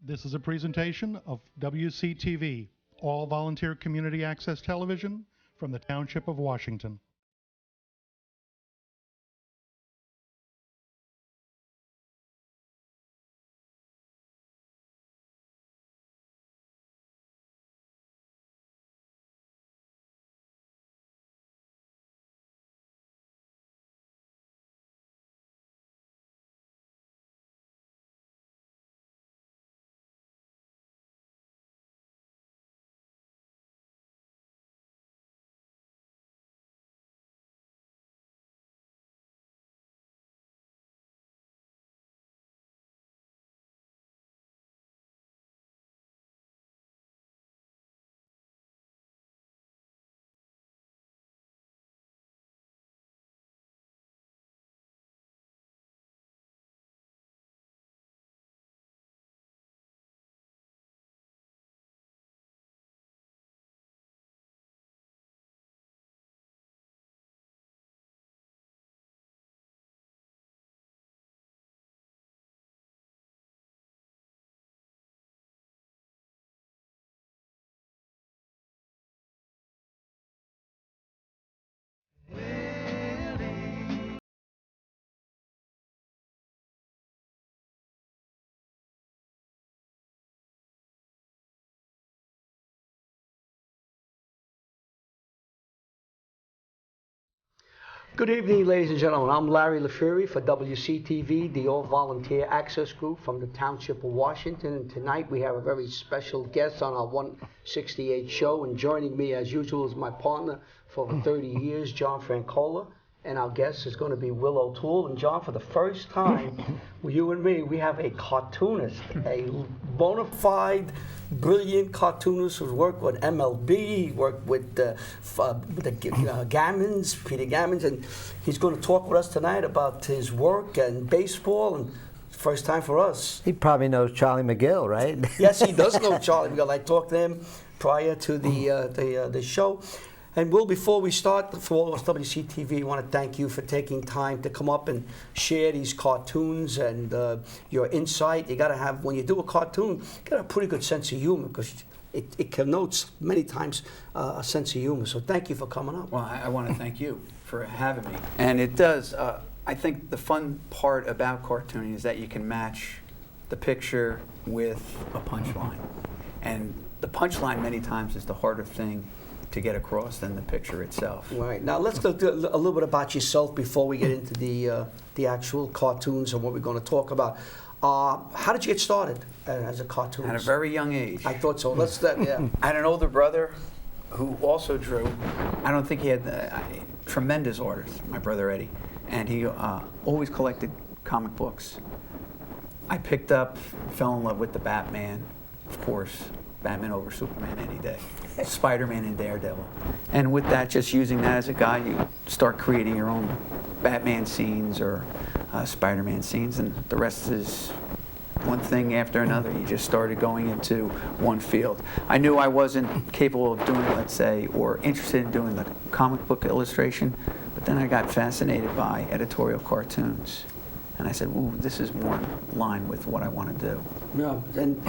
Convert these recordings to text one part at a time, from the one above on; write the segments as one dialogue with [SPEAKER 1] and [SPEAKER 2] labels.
[SPEAKER 1] This is a presentation of WCTV, all volunteer community access television from the Township of Washington.
[SPEAKER 2] Good evening, ladies and gentlemen. I'm Larry LaFury for WCTV, the all-volunteer access group from the Township of Washington. And tonight we have a very special guest on our 168 show. And joining me, as usual, is my partner for over 30 years, John Francola. And our guest is going to be Will O'Toole. And John, for the first time, you and me, we have a cartoonist, a bona fide, brilliant cartoonist who's worked with MLB, worked with Gammons, Peter Gammons, and he's going to talk with us tonight about his work and baseball. And first time for us.
[SPEAKER 3] He probably knows Charlie McGill, right?
[SPEAKER 2] Yes, he does know Charlie McGill. I talked to him prior to the show. And Will, before we start, for all of us WCTV, I want to thank you for taking time to come up and share these cartoons and your insight. You got to have, when you do a cartoon, you got to have a pretty good sense of humor because it connotes many times a sense of humor. So thank you for coming up.
[SPEAKER 4] Well, I want to thank you for having me. And it does, I think the fun part about cartooning is that you can match the picture with a punchline. And the punchline many times is the harder thing to get across than the picture itself.
[SPEAKER 2] Right. Now let's go a little bit about yourself before we get into the actual cartoons and what we're going to talk about. How did you get started as a cartoonist?
[SPEAKER 4] At a very young age.
[SPEAKER 2] I thought so. Let's start, yeah.
[SPEAKER 4] I had an older brother who also drew. I don't think he had tremendous artist, my brother Eddie, and he always collected comic books. I picked up, fell in love with the Batman, of course. Batman over Superman any day. Spider-Man and Daredevil. And with that, just using that as a guide, you start creating your own Batman scenes or Spider-Man scenes, and the rest is one thing after another. You just started going into one field. I knew I wasn't capable of doing, let's say, or interested in doing the comic book illustration, but then I got fascinated by editorial cartoons. And I said, ooh, this is more in line with what I want to do.
[SPEAKER 2] Yeah, and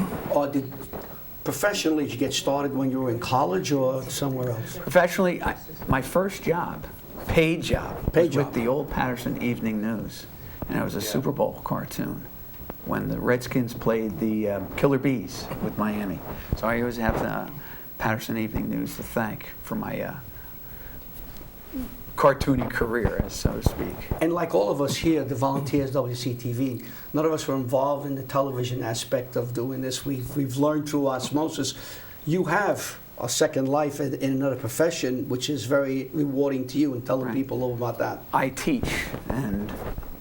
[SPEAKER 2] professionally, did you get started when you were in college or somewhere else?
[SPEAKER 4] Professionally, my first job, paid job, was with the old Patterson Evening News. And it was a Super Bowl cartoon when the Redskins played the Killer Bees with Miami. So I always have the Patterson Evening News to thank for my cartooning career, so to speak.
[SPEAKER 2] And like all of us here, the volunteers, WCTV, none of us were involved in the television aspect of doing this. We've learned through osmosis. You have a second life in another profession, which is very rewarding to you, and telling people a little about that.
[SPEAKER 4] I teach, and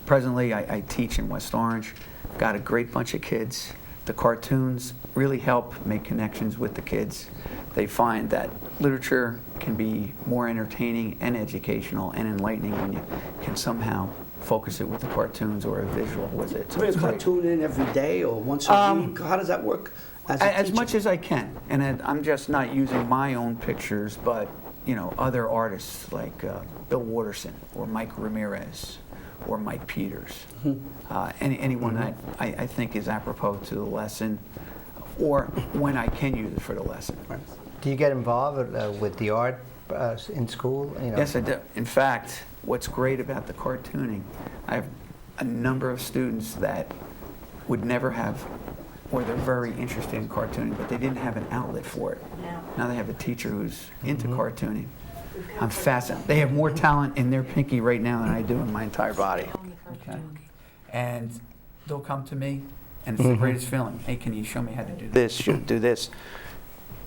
[SPEAKER 4] presently I teach in West Orange. Got a great bunch of kids. The cartoons really help make connections with the kids. They find that literature can be more entertaining and educational and enlightening when you can somehow focus it with the cartoons or a visual with it.
[SPEAKER 2] So you cartoon in every day or once a week? How does that work?
[SPEAKER 4] As much as I can, and I'm just not using my own pictures, but other artists like Bill Watterson or Mike Ramirez or Mike Peters, anyone that I think is apropos to the lesson. or when I can use it for the lesson.
[SPEAKER 3] Do you get involved with the art in school? You know?
[SPEAKER 4] Yes, I do. In fact, what's great about the cartooning, I have a number of students that would never have, or they're very interested in cartooning, but they didn't have an outlet for it. Now they have a teacher who's into cartooning. I'm fascinated. They have more talent in their pinky right now than I do in my entire body. Okay? And they'll come to me, and it's the greatest feeling. Hey, can you show me how to do this? Do this.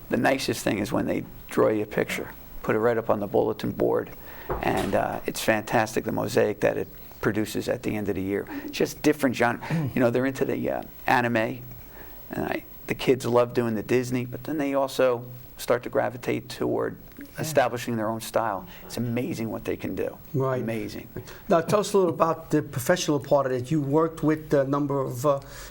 [SPEAKER 4] The nicest thing is when they draw you a picture, put it right up on the bulletin board, and it's fantastic, the mosaic that it produces at the end of the year. Just different genre. You know, they're into the anime, and the kids love doing the Disney, but then they also start to gravitate toward establishing their own style. It's amazing what they can do.
[SPEAKER 2] Right.
[SPEAKER 4] Amazing.
[SPEAKER 2] Now, tell us a little about the professional part of it. You worked with a number of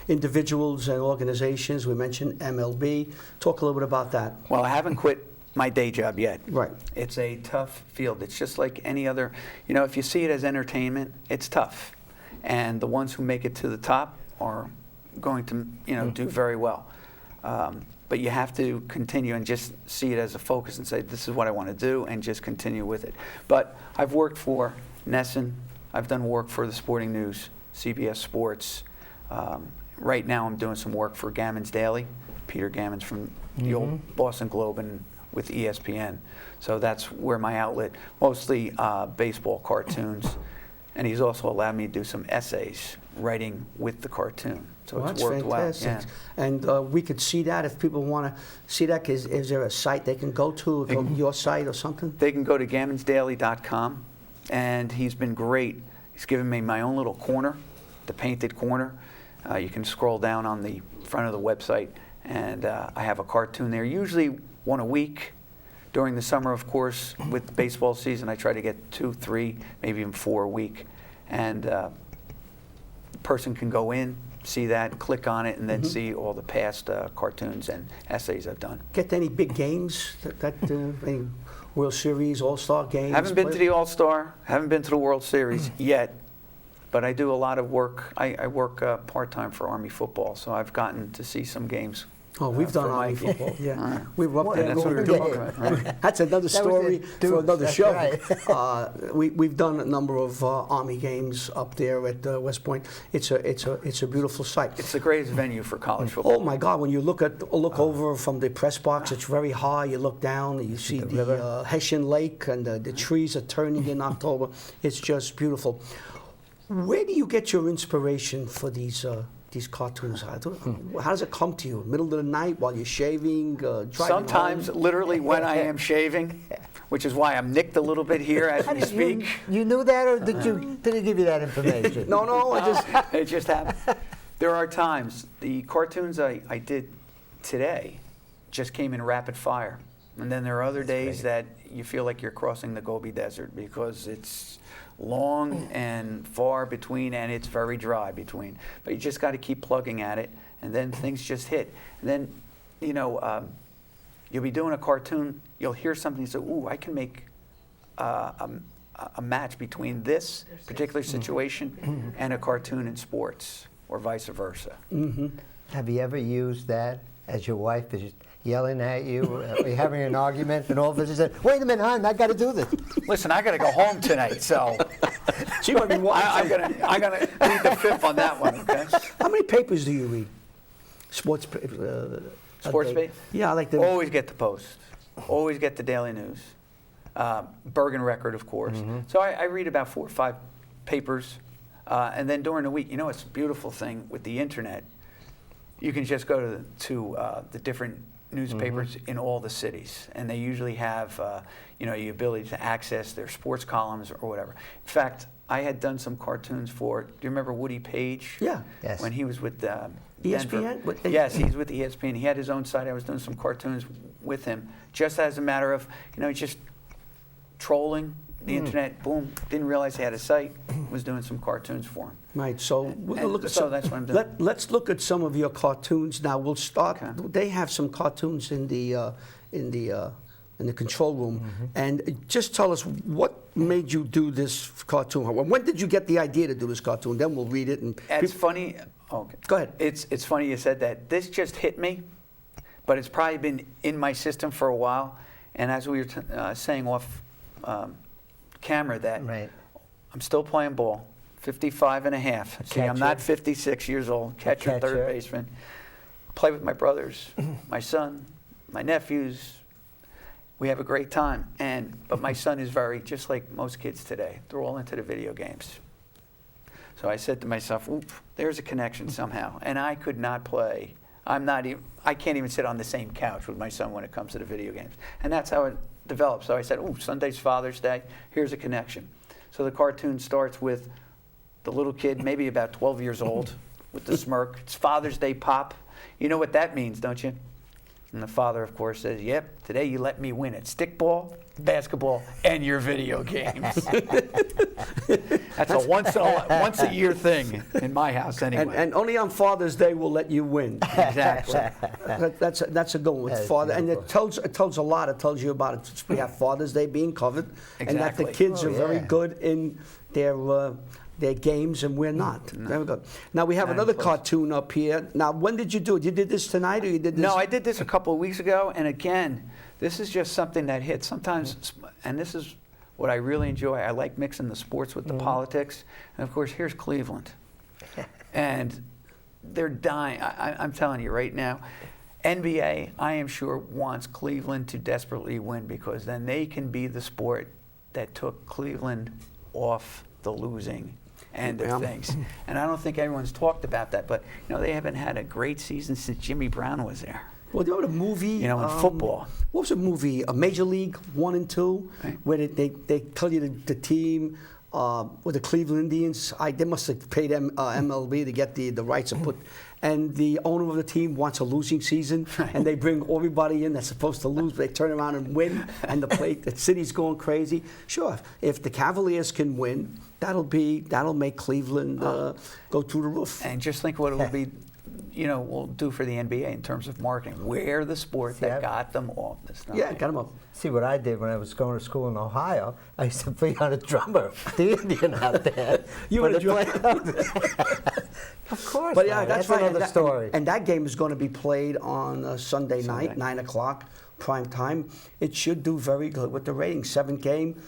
[SPEAKER 2] individuals and organizations. We mentioned MLB. Talk a little bit about that.
[SPEAKER 4] Well, I haven't quit my day job yet.
[SPEAKER 2] Right.
[SPEAKER 4] It's a tough field. It's just like any other, you know, if you see it as entertainment, it's tough. And the ones who make it to the top are going to, you know, do very well. But you have to continue and just see it as a focus and say, this is what I want to do, and just continue with it. But I've worked for Nesson. I've done work for the Sporting News, CBS Sports. Right now I'm doing some work for Gammon's Daily. Peter Gammon's from the old Boston Globe and with ESPN. So that's where my outlet, mostly baseball cartoons. And he's also allowed me to do some essays, writing with the cartoon. So
[SPEAKER 2] Well,
[SPEAKER 4] it's
[SPEAKER 2] that's
[SPEAKER 4] worked
[SPEAKER 2] fantastic.
[SPEAKER 4] well. Yeah.
[SPEAKER 2] And we could see that if people want to see that. Is there a site they can go to, your site or something?
[SPEAKER 4] They can go to gammonsdaily.com, and he's been great. He's given me my own little corner, the painted corner. You can scroll down on the front of the website, and I have a cartoon there, usually one a week. During the summer, of course, with baseball season, I try to get 2, 3, maybe even 4 a week. And the person can go in, see that, click on it, and then see all the past cartoons and essays I've done.
[SPEAKER 2] Get to any big games? Any World Series, All-Star games?
[SPEAKER 4] Haven't been to the All-Star, haven't been to the World Series yet, but I do a lot of work. I work part-time for Army football, so I've gotten to see some games.
[SPEAKER 2] Oh, we've done
[SPEAKER 4] for
[SPEAKER 2] Army
[SPEAKER 4] Mike.
[SPEAKER 2] football. Yeah,
[SPEAKER 4] Right.
[SPEAKER 2] we were up there.
[SPEAKER 4] That's what we were talking about. Right?
[SPEAKER 2] That's another story for another
[SPEAKER 3] that's
[SPEAKER 2] show.
[SPEAKER 3] right.
[SPEAKER 2] We've done a number of Army games up there at West Point. It's a beautiful site.
[SPEAKER 4] It's the greatest venue for college football.
[SPEAKER 2] Oh my God! When you look over from the press box, it's very high. You look down, and you see the Hessian Lake, and the trees are turning in October. It's just beautiful. Where do you get your inspiration for these cartoons? How does it come to you? Middle of the night while you're shaving, driving
[SPEAKER 4] Sometimes,
[SPEAKER 2] home?
[SPEAKER 4] literally, when I am shaving, which is why I'm nicked a little bit here as we speak.
[SPEAKER 3] You knew that, or did he give you that information?
[SPEAKER 2] No, I just.
[SPEAKER 4] It just happened. There are times, the cartoons I did today just came in rapid fire. And then there are other days that you feel like you're crossing the Gobi Desert because it's long and far between, and it's very dry between. But you just got to keep plugging at it, and then things just hit. And then, you know, you'll be doing a cartoon, you'll hear something, you say, ooh, I can make a match between this particular situation and a cartoon in sports, or vice versa.
[SPEAKER 3] Have you ever used that as your wife is yelling at you, or you're having an argument, and all of a sudden you say, wait a minute, hon, I got to do this.
[SPEAKER 4] Listen, I got to go home tonight, so
[SPEAKER 2] She might be watching.
[SPEAKER 4] I'm gonna plead the fifth on that one. Okay.
[SPEAKER 2] How many papers do you read? Sports.
[SPEAKER 4] Sports page?
[SPEAKER 2] Yeah, I like the.
[SPEAKER 4] Always get the Post. Always get the Daily News. Bergen Record, of course. So I read about 4 or 5 papers, and then during the week, you know, it's a beautiful thing with the internet. You can just go to the different newspapers in all the cities, and they usually have you know, the ability to access their sports columns or whatever. In fact, I had done some cartoons for. Do you remember Woody Page?
[SPEAKER 2] Yeah.
[SPEAKER 3] Yes.
[SPEAKER 4] When he was with
[SPEAKER 2] ESPN?
[SPEAKER 4] Yes, he's with ESPN. He had his own site. I was doing some cartoons with him, just as a matter of, you know, just trolling the internet. Boom! Didn't realize he had a site. Was doing some cartoons for him.
[SPEAKER 2] Right. So we'll look at
[SPEAKER 4] so that's what I'm doing.
[SPEAKER 2] Let's look at some of your cartoons now. We'll start.
[SPEAKER 4] Okay.
[SPEAKER 2] They have some cartoons in the control room, and just tell us what made you do this cartoon. When did you get the idea to do this cartoon? Then we'll read it. And
[SPEAKER 4] It's funny. Okay.
[SPEAKER 2] Go ahead.
[SPEAKER 4] It's funny you said that. This just hit me but it's probably been in my system for a while. And as we were saying off camera, that
[SPEAKER 3] Right.
[SPEAKER 4] I'm still playing ball, 55 and a half. See, I'm not 56 years old, catcher, third baseman. Play with my brothers, my son, my nephews. We have a great time. But my son is just like most kids today. They're all into the video games. So I said to myself, oop, there's a connection somehow. And I could not play. I can't even sit on the same couch with my son when it comes to the video games. And that's how it developed. So I said, Sunday's Father's Day. Here's a connection. So the cartoon starts with the little kid, maybe about 12 years old, with the smirk. It's Father's Day, Pop. You know what that means, don't you? And the father, of course, says, yep, today you let me win at stickball, basketball, and your video games. That's a once a year thing in my house anyway.
[SPEAKER 2] And only on Father's Day we'll let you win.
[SPEAKER 4] Exactly.
[SPEAKER 2] That's a good one with Father. And it tells a lot. It tells you about it. We have Father's Day being covered.
[SPEAKER 4] Exactly.
[SPEAKER 2] And that the kids are very good in their games, and we're not. Very good. Now we have another cartoon up here. Now, when did you do it? You did this tonight, or you did this?
[SPEAKER 4] No, I did this a couple of weeks ago, and again, this is just something that hits. Sometimes, and this is what I really enjoy. I like mixing the sports with the politics. And of course, here's Cleveland. And they're dying. I'm telling you right now, NBA, I am sure, wants Cleveland to desperately win, because then they can be the sport that took Cleveland off the losing end of things. And I don't think everyone's talked about that, but they haven't had a great season since Jimmy Brown was there.
[SPEAKER 2] Well, you know the movie?
[SPEAKER 4] In football.
[SPEAKER 2] What was the movie? Major League 1 and 2,
[SPEAKER 4] right,
[SPEAKER 2] where they tell you the team with the Cleveland Indians. They must have paid MLB to get the rights to put. And the owner of the team wants a losing season, and they bring everybody in that's supposed to lose, but they turn around and win, and the city's going crazy. Sure, if the Cavaliers can win, that'll make Cleveland go through the roof.
[SPEAKER 4] And just think what it will be, will do for the NBA in terms of marketing. We're the sport that got them off the stuff.
[SPEAKER 2] Yeah, got them up.
[SPEAKER 3] See, what I did when I was going to school in Ohio, I used to be on a drummer, the Indian out there.
[SPEAKER 2] You were a drummer.
[SPEAKER 3] Of course.
[SPEAKER 2] But yeah,
[SPEAKER 3] that's
[SPEAKER 2] right.
[SPEAKER 3] another story.
[SPEAKER 2] And that game is going to be played on Sunday night, 9 o'clock, prime time. It should do very good with the ratings. 7th game.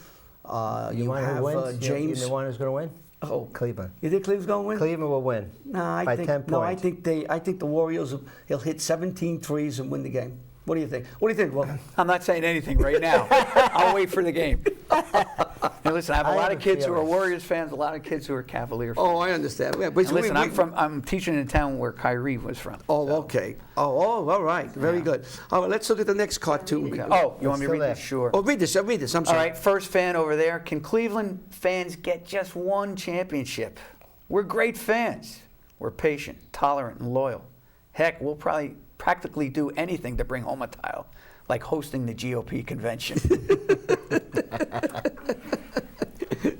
[SPEAKER 2] You have James.
[SPEAKER 3] You know one who's going to win?
[SPEAKER 2] Oh,
[SPEAKER 3] Cleveland.
[SPEAKER 2] You think Cleveland's going to win?
[SPEAKER 3] Cleveland will win. By 10 points.
[SPEAKER 2] No, I think the Warriors will hit 17 threes and win the game. What do you think? What do you think? Well,
[SPEAKER 4] I'm not saying anything right now. I'll wait for the game. Now, listen, I have a lot of kids who are Warriors fans, a lot of kids who are Cavalier fans.
[SPEAKER 2] Oh, I understand. Yeah,
[SPEAKER 4] but listen, I'm teaching in a town where Kyrie was from.
[SPEAKER 2] Oh, so. Okay. Oh, all right. Very good. All right, let's look at the next cartoon.
[SPEAKER 4] Okay. Oh, you want me to read this? Sure.
[SPEAKER 2] Oh, read this. I'm sorry.
[SPEAKER 4] All right, first fan over there. Can Cleveland fans get just one championship? We're great fans. We're patient, tolerant, and loyal. Heck, we'll practically do anything to bring home a title, like hosting the GOP convention.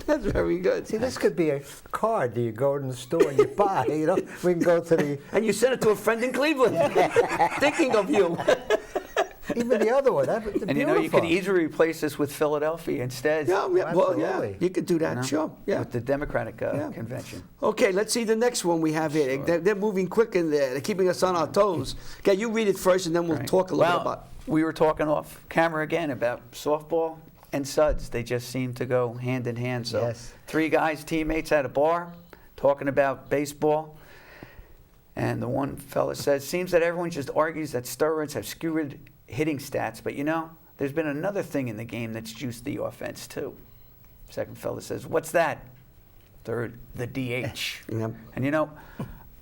[SPEAKER 2] That's very good.
[SPEAKER 3] See, this could be a card that you go in the store and you buy. We can go to the...
[SPEAKER 2] And you send it to a friend in Cleveland, thinking of you.
[SPEAKER 3] Even the other one. That's
[SPEAKER 4] and you could easily replace this with Philadelphia instead.
[SPEAKER 2] Yeah, you could do that, sure. Yeah.
[SPEAKER 4] With the Democratic convention.
[SPEAKER 2] Okay, let's see the next one we have here. Sure. They're moving quick in there. They're keeping us on our toes. Okay, you read it first, and then we'll talk a little bit about it.
[SPEAKER 4] We were talking off camera again about softball and suds. They just seem to go hand in hand. So
[SPEAKER 3] yes.
[SPEAKER 4] 3 guys, teammates at a bar, talking about baseball. And the one fella says, seems that everyone just argues that steroids have skewed hitting stats, but there's been another thing in the game that's juiced the offense too. Second fella says, what's that? Third, the DH.
[SPEAKER 2] Yeah.
[SPEAKER 4] And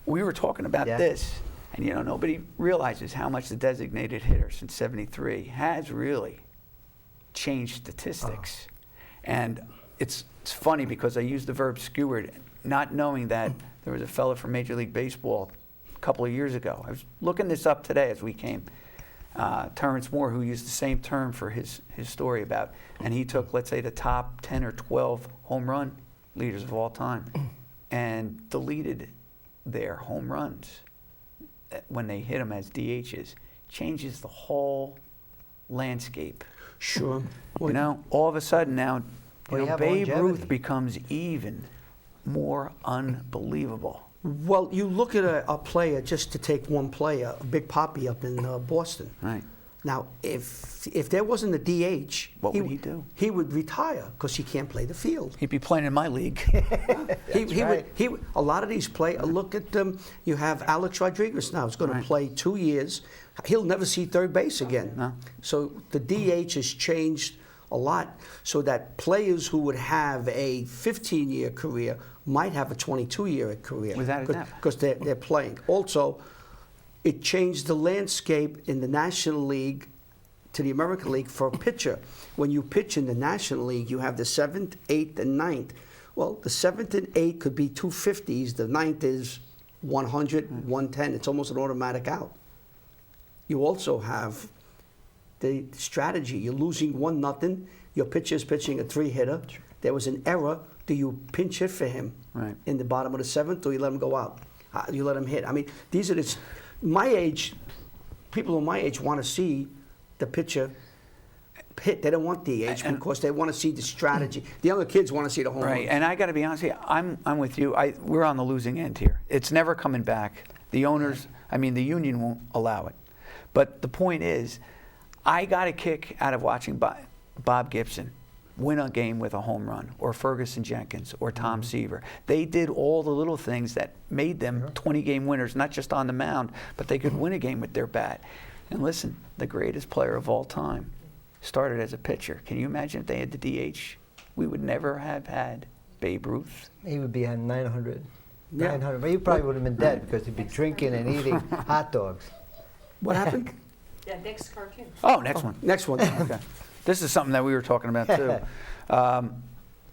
[SPEAKER 4] we were talking about this, and nobody realizes how much the designated hitter since '73 has really changed statistics. And it's funny because I used the verb skewered, not knowing that there was a fella from Major League Baseball a couple of years ago. I was looking this up today as we came. Terrence Moore, who used the same term for his story about, and he took, let's say, the top 10 or 12 home run leaders of all time and deleted their home runs when they hit them as DHs. Changes the whole landscape.
[SPEAKER 2] Sure.
[SPEAKER 4] All of a sudden now, Babe Ruth becomes even more unbelievable.
[SPEAKER 2] Well, you look at a player, just to take one player, Big Poppy up in Boston.
[SPEAKER 4] Right.
[SPEAKER 2] Now, if there wasn't a DH,
[SPEAKER 4] What would he do?
[SPEAKER 2] He would retire because he can't play the field.
[SPEAKER 4] He'd be playing in my league.
[SPEAKER 2] A lot of these look at them. You have Alex Rodriguez now. He's going to play 2 years. He'll never see third base again.
[SPEAKER 4] No.
[SPEAKER 2] So the DH has changed a lot, so that players who would have a 15-year career might have a 22-year career.
[SPEAKER 4] Without a doubt.
[SPEAKER 2] Because they're playing. Also, it changed the landscape in the National League to the American League for a pitcher. When you pitch in the National League, you have the 7th, 8th, and 9th. Well, the 7th and 8th could be 250s. The 9th is 100, 110. It's almost an automatic out. You also have the strategy. You're losing 1-0. Your pitcher's pitching a 3-hitter. There was an error. Do you pinch hit for him in the bottom of the 7th, or you let him go out? You let him hit. I mean, these are my age. People of my age want to see the pitcher hit. They don't want DH because they want to see the strategy. The younger kids want to see the home
[SPEAKER 4] Right,
[SPEAKER 2] runs.
[SPEAKER 4] and I got to be honest with you, I'm with you. We're on the losing end here. It's never coming back. The owners, the union won't allow it. But the point is, I got a kick out of watching Bob Gibson win a game with a home run, or Ferguson Jenkins, or Tom Seaver. They did all the little things that made them 20-game winners, not just on the mound, but they could win a game with their bat. And listen, the greatest player of all time started as a pitcher. Can you imagine if they had the DH? We would never have had Babe Ruth.
[SPEAKER 3] He would be at 900.
[SPEAKER 2] Yeah.
[SPEAKER 3] 900. But he probably would have been dead because he'd be drinking and eating hot dogs.
[SPEAKER 2] What happened?
[SPEAKER 5] Yeah, next cartoon.
[SPEAKER 4] Oh, next one.
[SPEAKER 2] Next one.
[SPEAKER 4] Okay. This is something that we were talking about too.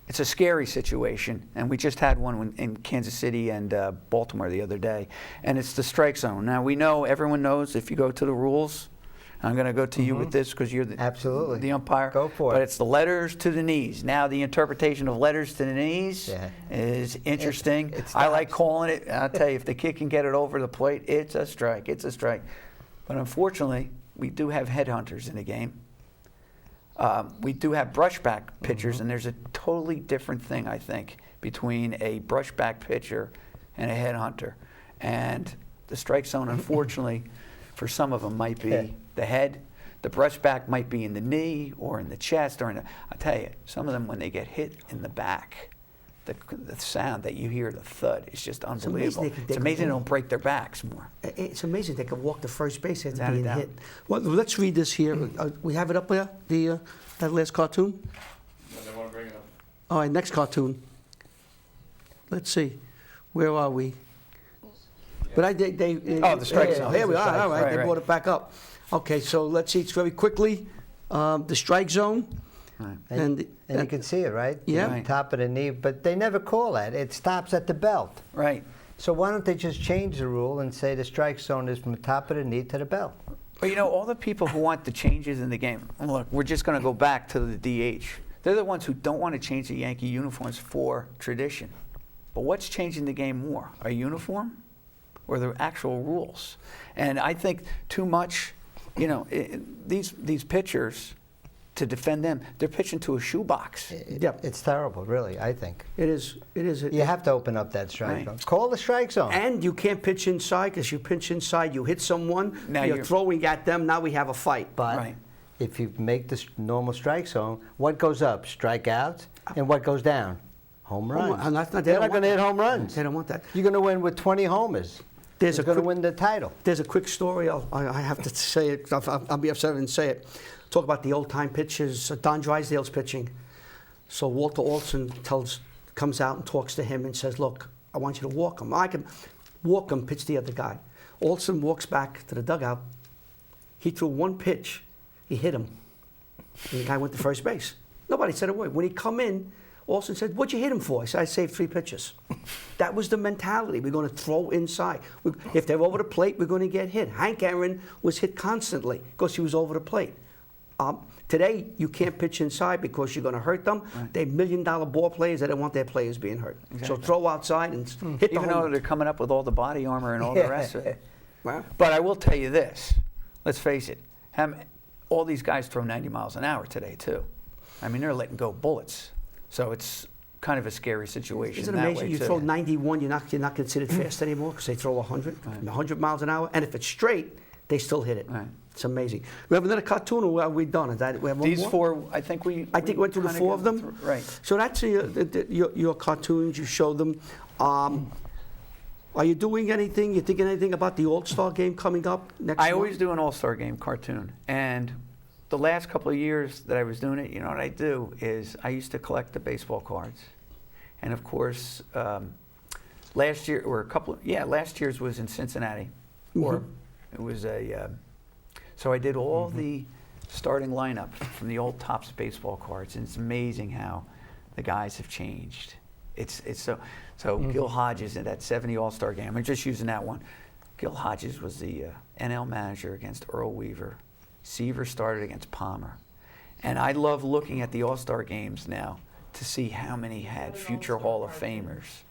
[SPEAKER 4] It's a scary situation, and we just had one in Kansas City and Baltimore the other day, and it's the strike zone. Now, everyone knows if you go to the rules, I'm going to go to you with this because you're the umpire.
[SPEAKER 3] Go for it.
[SPEAKER 4] But it's the letters to the knees. Now, the interpretation of letters to the knees is interesting. I like calling it. I'll tell you, if the kid can get it over the plate, it's a strike. It's a strike. But unfortunately, we do have headhunters in the game. We do have brushback pitchers, and there's a totally different thing, I think, between a brushback pitcher and a headhunter. And the strike zone, unfortunately, for some of them might be the head. The brushback might be in the knee or in the chest. I'll tell you, some of them, when they get hit in the back, the sound that you hear, the thud, is just unbelievable. It's amazing they don't break their backs more.
[SPEAKER 2] It's amazing they can walk to first base after
[SPEAKER 4] Without a
[SPEAKER 2] being
[SPEAKER 4] doubt.
[SPEAKER 2] hit. Well, let's read this here. We have it up there, that last cartoon?
[SPEAKER 6] They want to bring it up.
[SPEAKER 2] All right, next cartoon. Let's see. Where are we? But
[SPEAKER 4] the strike zone.
[SPEAKER 2] Here we are. All right,
[SPEAKER 4] Right,
[SPEAKER 2] they
[SPEAKER 4] right.
[SPEAKER 2] brought it back up. Okay, so let's see. It's very quickly. The strike zone.
[SPEAKER 4] Right.
[SPEAKER 3] And you can see it, right?
[SPEAKER 2] Yeah.
[SPEAKER 4] Right.
[SPEAKER 3] Top of the knee. But they never call that. It stops at the belt.
[SPEAKER 4] Right.
[SPEAKER 3] So why don't they just change the rule and say the strike zone is from the top of the knee to the belt?
[SPEAKER 4] But all the people who want the changes in the game, look, we're just going to go back to the DH. They're the ones who don't want to change the Yankee uniforms for tradition. But what's changing the game more, a uniform or the actual rules? And I think too much, these pitchers, to defend them, they're pitching to a shoebox.
[SPEAKER 2] Yep.
[SPEAKER 3] It's terrible, really, I think.
[SPEAKER 2] It is.
[SPEAKER 3] You have to open up that strike
[SPEAKER 4] Right.
[SPEAKER 3] zone. Call the strike zone.
[SPEAKER 2] And you can't pitch inside, because you pitch inside, you hit someone,
[SPEAKER 4] Now
[SPEAKER 2] you're
[SPEAKER 4] you're-
[SPEAKER 2] throwing at them, now we have a fight.
[SPEAKER 3] But
[SPEAKER 4] Right.
[SPEAKER 3] if you make the normal strike zone, what goes up? Strikeouts. And what goes down? Home runs.
[SPEAKER 2] And that's not-
[SPEAKER 3] They're not going to hit home runs.
[SPEAKER 2] They don't want that.
[SPEAKER 3] You're going to win with 20 homers.
[SPEAKER 2] There's
[SPEAKER 3] Who's
[SPEAKER 2] a
[SPEAKER 3] going to
[SPEAKER 2] quick-
[SPEAKER 3] win the title.
[SPEAKER 2] There's a quick story. I have to say it. I'll be upset and say it. Talk about the old-time pitchers. Don Drysdale's pitching. So Walter Olson comes out and talks to him and says, "Look, I want you to walk him. I can walk him, pitch the other guy." Olson walks back to the dugout. He threw one pitch. He hit him. And the guy went to first base. Nobody said a word. When he come in, Olson said, "What'd you hit him for?" I said, "I saved 3 pitches." That was the mentality. We're going to throw inside. If they're over the plate, we're going to get hit. Hank Aaron was hit constantly because he was over the plate. Today, you can't pitch inside because you're going to hurt them.
[SPEAKER 4] Right.
[SPEAKER 2] They're $1 million ball players. They don't want their players being hurt.
[SPEAKER 4] Exactly.
[SPEAKER 2] So throw outside and hit the
[SPEAKER 4] Even
[SPEAKER 2] home
[SPEAKER 4] though they're coming up with all the body armor and all the rest of it.
[SPEAKER 2] Wow.
[SPEAKER 4] But I will tell you this. Let's face it. All these guys throw 90 miles an hour today, too. I mean, they're letting go bullets. So it's kind of a scary situation.
[SPEAKER 2] Isn't it
[SPEAKER 4] that
[SPEAKER 2] amazing?
[SPEAKER 4] way
[SPEAKER 2] You
[SPEAKER 4] too.
[SPEAKER 2] throw 91, you're not considered fast anymore because they throw 100 miles an hour, and if it's straight, they still hit it.
[SPEAKER 4] Right.
[SPEAKER 2] It's amazing. We have another cartoon, or are we done? Is that, we have one
[SPEAKER 4] These
[SPEAKER 2] more?
[SPEAKER 4] four, I think we
[SPEAKER 2] went through the
[SPEAKER 4] kinda
[SPEAKER 2] four of
[SPEAKER 4] got
[SPEAKER 2] them.
[SPEAKER 4] through- Right.
[SPEAKER 2] So that's your cartoons. You show them. Are you doing anything? You thinking anything about the All-Star game coming up next
[SPEAKER 4] I
[SPEAKER 2] month?
[SPEAKER 4] always do an All-Star game cartoon, and the last couple of years that I was doing it, you know what I do is I used to collect the baseball cards, and of course, last year or last year's was in Cincinnati, or it was a. So I did all the starting lineup from the old Topps baseball cards, and it's amazing how the guys have changed. It's so Gil Hodges in that '70 All-Star game. I'm just using that one. Gil Hodges was the NL manager against Earl Weaver. Seaver started against Palmer. And I love looking at the All-Star games now to see how many had future Hall of Famers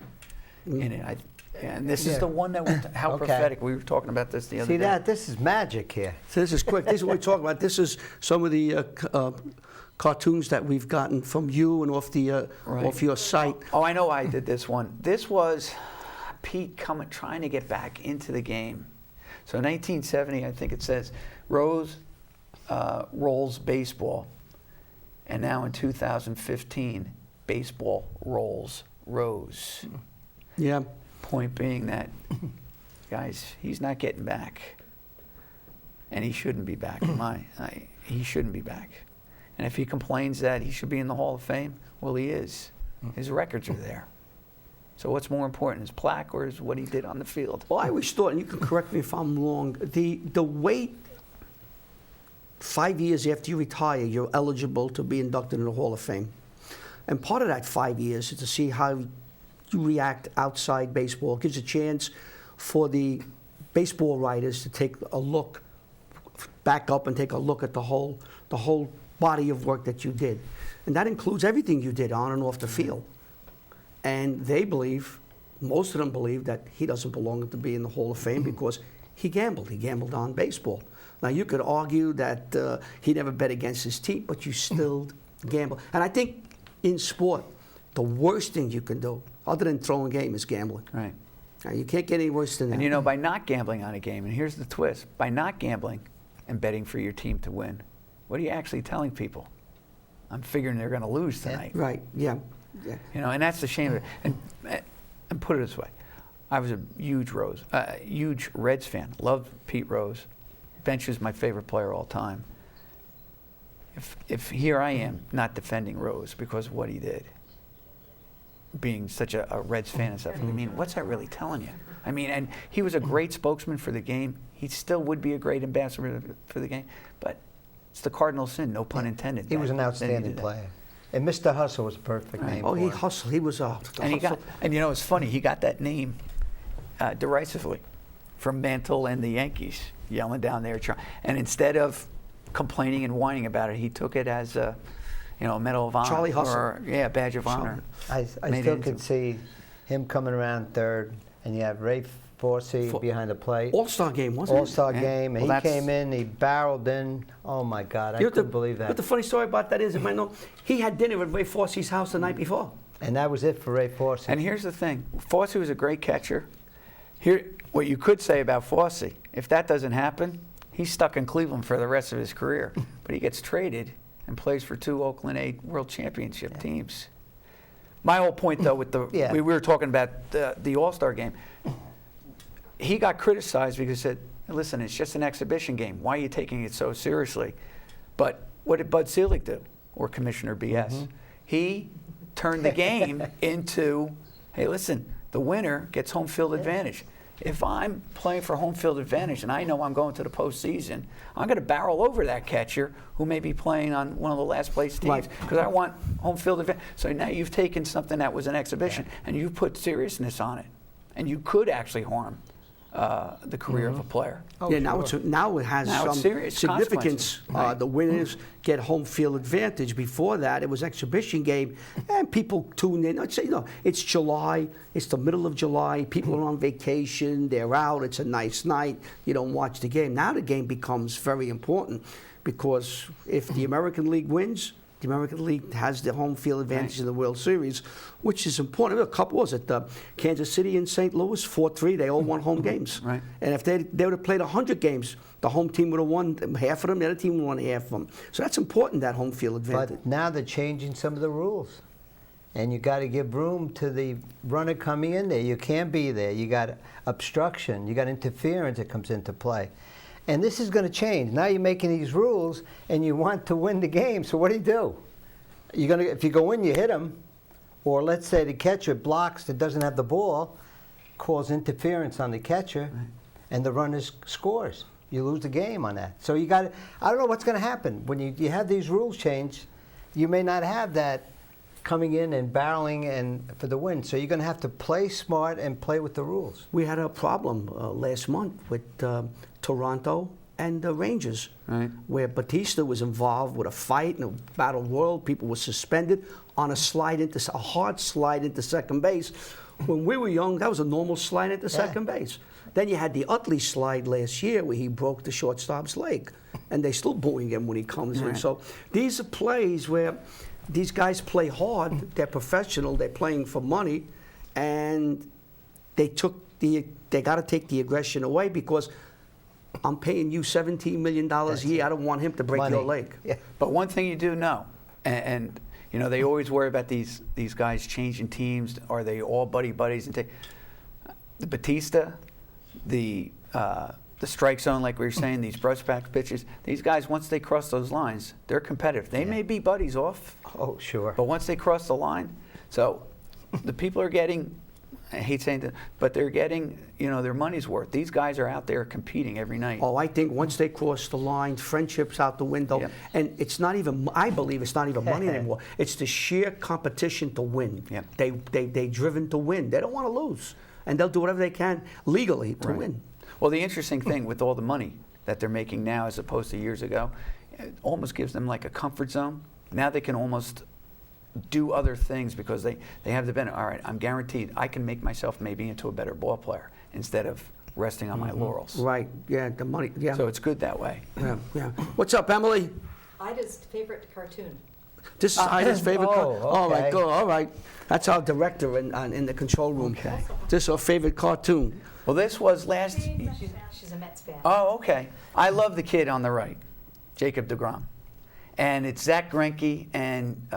[SPEAKER 4] in it. And this is the one that was, how
[SPEAKER 3] Okay.
[SPEAKER 4] prophetic. We were talking about this the other
[SPEAKER 3] See
[SPEAKER 4] day.
[SPEAKER 3] that? This is magic here.
[SPEAKER 2] So this is quick. This is what we're talking about. This is some of the cartoons that we've gotten from you and off your site.
[SPEAKER 4] Oh, I know why I did this one. This was Pete trying to get back into the game. So in 1970, I think it says, Rose rolls baseball. And now in 2015, baseball rolls Rose.
[SPEAKER 2] Yeah.
[SPEAKER 4] Point being that, guys, he's not getting back. And he shouldn't be back. He shouldn't be back. And if he complains that he should be in the Hall of Fame, well, he is. His records are there. So what's more important, his plaque or is what he did on the field?
[SPEAKER 2] Well, I always thought, and you can correct me if I'm wrong, the wait 5 years after you retire, you're eligible to be inducted in the Hall of Fame. And part of that 5 years is to see how you react outside baseball. It gives a chance for the baseball writers to take a look, back up and take a look at the whole body of work that you did. And that includes everything you did on and off the field. And they believe, most of them believe, that he doesn't belong to be in the Hall of Fame because he gambled. He gambled on baseball. Now, you could argue that he never bet against his team, but you still gamble. And I think in sport, the worst thing you can do, other than throwing game, is gambling.
[SPEAKER 4] Right.
[SPEAKER 2] Now, you can't get any worse than that.
[SPEAKER 4] And you know, by not gambling on a game, and here's the twist, by not gambling and betting for your team to win, what are you actually telling people? I'm figuring they're going to lose tonight.
[SPEAKER 2] Right, yeah.
[SPEAKER 4] You know, and that's the shame of it. And put it this way, I was a huge Reds fan. Loved Pete Rose. Bench is my favorite player of all time. If here I am not defending Rose because of what he did, being such a Reds fan and stuff, I mean, what's that really telling you? I mean, and he was a great spokesman for the game. He still would be a great ambassador for the game, but it's the cardinal sin, no pun intended.
[SPEAKER 3] He was an
[SPEAKER 4] that he
[SPEAKER 3] outstanding
[SPEAKER 4] did that.
[SPEAKER 3] player. And Mr. Hustle was a perfect name
[SPEAKER 2] Oh,
[SPEAKER 3] for
[SPEAKER 2] he
[SPEAKER 3] him.
[SPEAKER 2] hustled. He was
[SPEAKER 4] And you know, it's funny. He got that name derisively from Mantle and the Yankees, yelling down there. And instead of complaining and whining about it, he took it as a, Medal of Honor.
[SPEAKER 2] Charlie Hustle.
[SPEAKER 4] Or, a badge of honor.
[SPEAKER 3] I still could see him coming around third, and you have Ray Forsey behind the plate.
[SPEAKER 2] All-Star game, wasn't it?
[SPEAKER 3] All-Star
[SPEAKER 4] Yeah.
[SPEAKER 3] game, and
[SPEAKER 4] Well,
[SPEAKER 3] he came in, he barreled in. Oh my God, I couldn't believe that.
[SPEAKER 2] But the funny story about that is, you might know, he had dinner at Ray Forsey's house the night before.
[SPEAKER 3] And that was it for Ray Forsey.
[SPEAKER 4] And here's the thing. Forsey was a great catcher. Here, what you could say about Forsey, if that doesn't happen, he's stuck in Cleveland for the rest of his career. But he gets traded and plays for 2 Oakland A World Championship teams. My whole point, though, with we were talking about the All-Star game. He got criticized because he said, listen, it's just an exhibition game. Why are you taking it so seriously? But what did Bud Selig do, or Commissioner BS? He turned the game into, hey, listen, the winner gets home field advantage. If I'm playing for home field advantage and I know I'm going to the postseason, I'm going to barrel over that catcher who may be playing on one of the last place teams because I want home field advantage. So now you've taken something that was an exhibition and you put seriousness on it. And you could actually harm the career of a player.
[SPEAKER 2] Now it has some
[SPEAKER 4] serious
[SPEAKER 2] significance. The winners get home field advantage. Before that, it was exhibition game, and people tune in. I'd say, it's July. It's the middle of July. People are on vacation. They're out. It's a nice night. You don't watch the game. Now the game becomes very important because if the American League wins, The American League has the home field advantage in the World Series, which is important. A couple was it Kansas City and St. Louis, 4-3. They all won home games.
[SPEAKER 4] Right.
[SPEAKER 2] And if they would have played 100 games, the home team would have won half of them. The other team would have won half of them. So that's important, that home field advantage.
[SPEAKER 3] But now they're changing some of the rules. And you got to give room to the runner coming in there. You can't be there. You got obstruction. You got interference that comes into play. And this is going to change. Now you're making these rules, and you want to win the game. So what do? You're gonna, if you go in, you hit him. Or let's say the catcher blocks that doesn't have the ball, calls interference on the catcher, and the runner scores. You lose the game on that. So you got. I don't know what's going to happen when you have these rules change. You may not have that coming in and barreling and for the win. So you're going to have to play smart and play with the rules.
[SPEAKER 2] We had a problem last month with Toronto and the Rangers, where Batista was involved with a fight and a battle royal. People were suspended on a hard slide into second base. When we were young, that was a normal slide into second base. Then you had the Utley slide last year where he broke the shortstop's leg, and they're still booing him when he comes in. So these are plays where these guys play hard. They're professional. They're playing for money, and they got to take the aggression away because I'm paying you $17 million a year. I don't want him to break your leg.
[SPEAKER 3] Yeah.
[SPEAKER 4] But one thing you do know, and you know, they always worry about these guys changing teams. Are they all buddies? And the Batista, the strike zone, like we were saying, these brush back pitches. These guys, once they cross those lines, they're competitive. They may be buddies off.
[SPEAKER 3] Oh, sure.
[SPEAKER 4] But once they cross the line, so the people are getting. I hate saying that, but they're getting, you know, their money's worth. These guys are out there competing every night.
[SPEAKER 2] Oh, I think once they cross the line, friendship's out the window. Yep. And it's not even, I believe it's not even money anymore. It's the sheer competition to win.
[SPEAKER 4] Yep.
[SPEAKER 2] They're driven to win. They don't want to lose. And they'll do whatever they can legally to win.
[SPEAKER 4] Well, the interesting thing with all the money that they're making now as opposed to years ago, it almost gives them like a comfort zone. Now they can almost do other things because they have the benefit. All right, I'm guaranteed I can make myself maybe into a better ball player instead of resting on my laurels.
[SPEAKER 2] Right, yeah, the money, yeah.
[SPEAKER 4] So it's good that way.
[SPEAKER 2] Yeah. What's up, Emily?
[SPEAKER 5] Ida's favorite cartoon.
[SPEAKER 2] This is Ida's favorite cartoon.
[SPEAKER 3] Oh, okay.
[SPEAKER 2] All right. That's our director in the control room.
[SPEAKER 4] Okay.
[SPEAKER 2] This is our favorite cartoon.
[SPEAKER 4] Well, this was last...
[SPEAKER 5] She's a Mets fan.
[SPEAKER 4] Oh, okay. I love the kid on the right, Jacob deGrom. And it's Zach Greinke and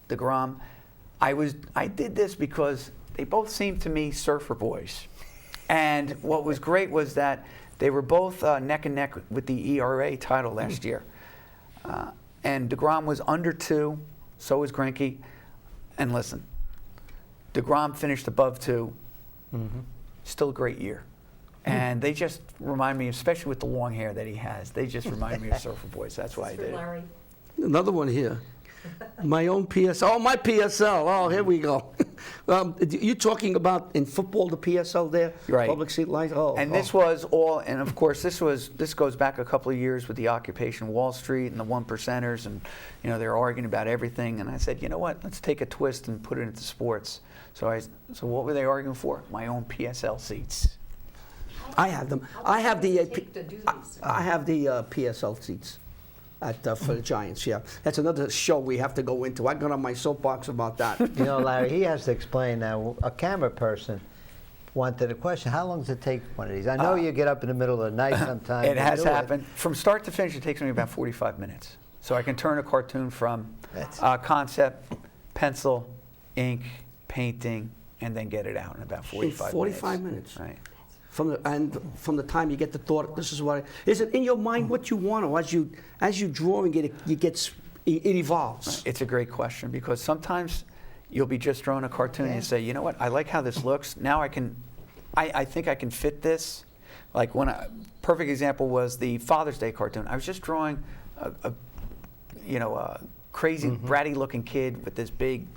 [SPEAKER 4] deGrom. I did this because they both seemed to me surfer boys. And what was great was that they were both neck and neck with the ERA title last year. And deGrom was under 2, so was Greinke. And listen, deGrom finished above 2. Still a great year. And they just remind me, especially with the long hair that he has, they just remind me of surfer boys. That's why I did it.
[SPEAKER 5] Larry.
[SPEAKER 2] Another one here. My own PSL. Oh, my PSL. Oh, here we go. You're talking about in football the PSL there?
[SPEAKER 4] Right.
[SPEAKER 2] Public seat lines? Oh.
[SPEAKER 4] And this was all, and of course this goes back a couple of years with the occupation Wall Street and the 1%ers, and you know they're arguing about everything. And I said, you know what? Let's take a twist and put it into sports. So what were they arguing for? My own PSL seats.
[SPEAKER 2] I have them. I have the
[SPEAKER 5] I
[SPEAKER 2] have the PSL seats for the Giants. Yeah, that's another show we have to go into. I got on my soapbox about that.
[SPEAKER 3] You know, Larry, he has to explain now. A camera person wanted a question. How long does it take one of these? I know you get up in the middle of the night sometimes.
[SPEAKER 4] It has happened. From start to finish, it takes me about 45 minutes. So I can turn a cartoon from concept, pencil, ink, painting, and then get it out in about 45 minutes.
[SPEAKER 2] 45 minutes.
[SPEAKER 4] Right.
[SPEAKER 2] From the time you get the thought, this is what is it in your mind what you want, or as you drawing it evolves.
[SPEAKER 4] It's a great question because sometimes you'll be just drawing a cartoon and you say, you know what, I like how this looks. Now I think I can fit this. Like perfect example was the Father's Day cartoon. I was just drawing a crazy bratty looking kid with this big